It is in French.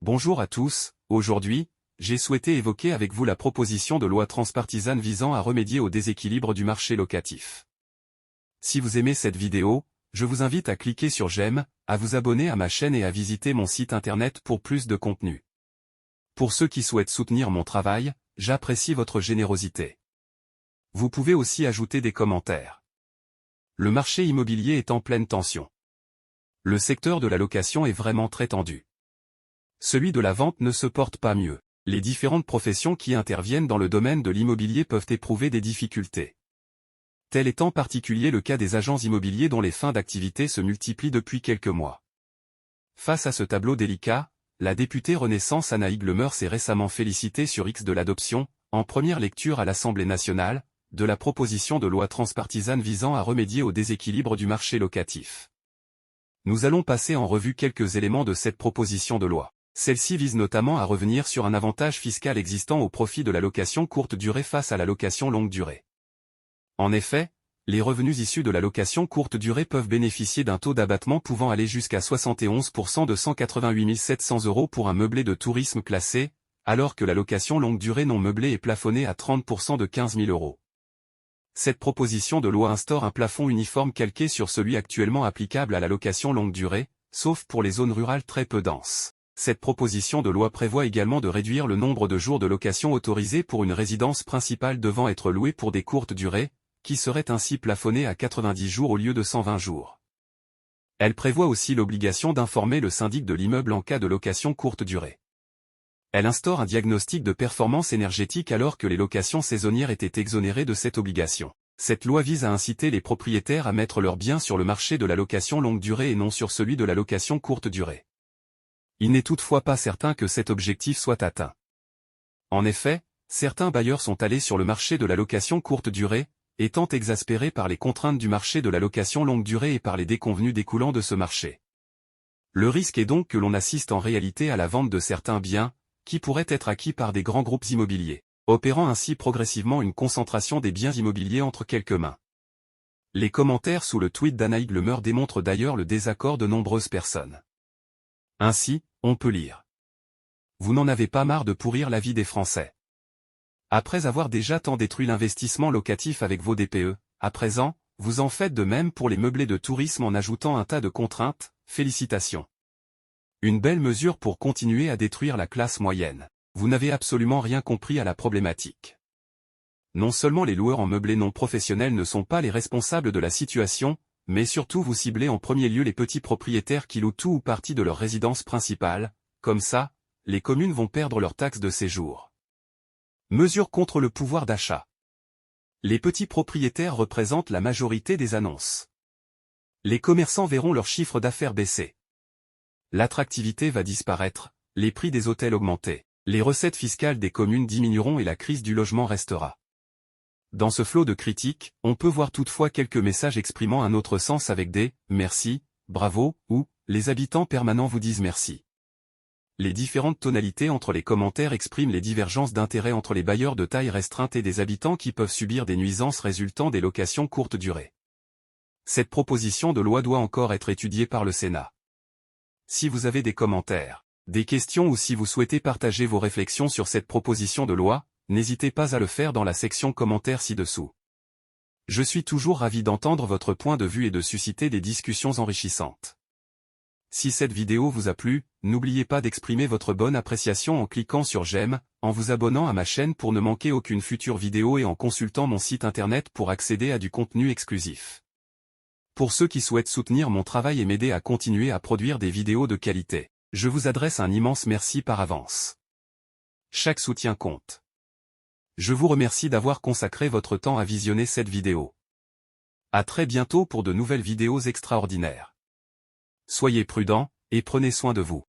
Bonjour à tous, aujourd'hui, j'ai souhaité évoquer avec vous la proposition de loi transpartisane visant à remédier au déséquilibre du marché locatif. Si vous aimez cette vidéo, je vous invite à cliquer sur j'aime, à vous abonner à ma chaîne et à visiter mon site internet pour plus de contenu. Pour ceux qui souhaitent soutenir mon travail, j'apprécie votre générosité. Vous pouvez aussi ajouter des commentaires. Le marché immobilier est en pleine tension. Le secteur de la location est vraiment très tendu. Celui de la vente ne se porte pas mieux. Les différentes professions qui interviennent dans le domaine de l'immobilier peuvent éprouver des difficultés. Tel est en particulier le cas des agents immobiliers dont les fins d'activité se multiplient depuis quelques mois. Face à ce tableau délicat, la députée Renaissance Anaïg Lemeur s'est récemment félicitée sur X de l'adoption, en première lecture à l'Assemblée nationale, de la proposition de loi transpartisane visant à remédier au déséquilibre du marché locatif. Nous allons passer en revue quelques éléments de cette proposition de loi. Celle-ci vise notamment à revenir sur un avantage fiscal existant au profit de la location courte durée face à la location longue durée. En effet, les revenus issus de la location courte durée peuvent bénéficier d'un taux d'abattement pouvant aller jusqu'à 71% de 188 700 € pour un meublé de tourisme classé, alors que la location longue durée non meublée est plafonnée à 30% de 15 000 €. Cette proposition de loi instaure un plafond uniforme calqué sur celui actuellement applicable à la location longue durée, sauf pour les zones rurales très peu denses. Cette proposition de loi prévoit également de réduire le nombre de jours de location autorisés pour une résidence principale devant être louée pour des courtes durées, qui serait ainsi plafonnée à 90 jours au lieu de 120 jours. Elle prévoit aussi l'obligation d'informer le syndic de l'immeuble en cas de location courte durée. Elle instaure un diagnostic de performance énergétique alors que les locations saisonnières étaient exonérées de cette obligation. Cette loi vise à inciter les propriétaires à mettre leurs biens sur le marché de la location longue durée et non sur celui de la location courte durée. Il n'est toutefois pas certain que cet objectif soit atteint. En effet, certains bailleurs sont allés sur le marché de la location courte durée, étant exaspérés par les contraintes du marché de la location longue durée et par les déconvenues découlant de ce marché. Le risque est donc que l'on assiste en réalité à la vente de certains biens, qui pourraient être acquis par des grands groupes immobiliers, opérant ainsi progressivement une concentration des biens immobiliers entre quelques mains. Les commentaires sous le tweet d'Anaïg Lemeur démontrent d'ailleurs le désaccord de nombreuses personnes. Ainsi, on peut lire. Vous n'en avez pas marre de pourrir la vie des Français. Après avoir déjà tant détruit l'investissement locatif avec vos DPE, à présent, vous en faites de même pour les meublés de tourisme en ajoutant un tas de contraintes, félicitations. Une belle mesure pour continuer à détruire la classe moyenne. Vous n'avez absolument rien compris à la problématique. Non seulement les loueurs en meublés non professionnels ne sont pas les responsables de la situation, mais surtout vous ciblez en premier lieu les petits propriétaires qui louent tout ou partie de leur résidence principale, comme ça, les communes vont perdre leur taxe de séjour. Mesure contre le pouvoir d'achat. Les petits propriétaires représentent la majorité des annonces. Les commerçants verront leur chiffre d'affaires baisser. L'attractivité va disparaître, les prix des hôtels augmenter, les recettes fiscales des communes diminueront et la crise du logement restera. Dans ce flot de critiques, on peut voir toutefois quelques messages exprimant un autre sens avec des « merci »,« bravo » ou « les habitants permanents vous disent merci ». Les différentes tonalités entre les commentaires expriment les divergences d'intérêt entre les bailleurs de taille restreinte et des habitants qui peuvent subir des nuisances résultant des locations courte durée. Cette proposition de loi doit encore être étudiée par le Sénat. Si vous avez des commentaires, des questions ou si vous souhaitez partager vos réflexions sur cette proposition de loi, n'hésitez pas à le faire dans la section commentaires ci-dessous. Je suis toujours ravi d'entendre votre point de vue et de susciter des discussions enrichissantes. Si cette vidéo vous a plu, n'oubliez pas d'exprimer votre bonne appréciation en cliquant sur j'aime, en vous abonnant à ma chaîne pour ne manquer aucune future vidéo et en consultant mon site internet pour accéder à du contenu exclusif. Pour ceux qui souhaitent soutenir mon travail et m'aider à continuer à produire des vidéos de qualité, je vous adresse un immense merci par avance. Chaque soutien compte. Je vous remercie d'avoir consacré votre temps à visionner cette vidéo. À très bientôt pour de nouvelles vidéos extraordinaires. Soyez prudents, et prenez soin de vous.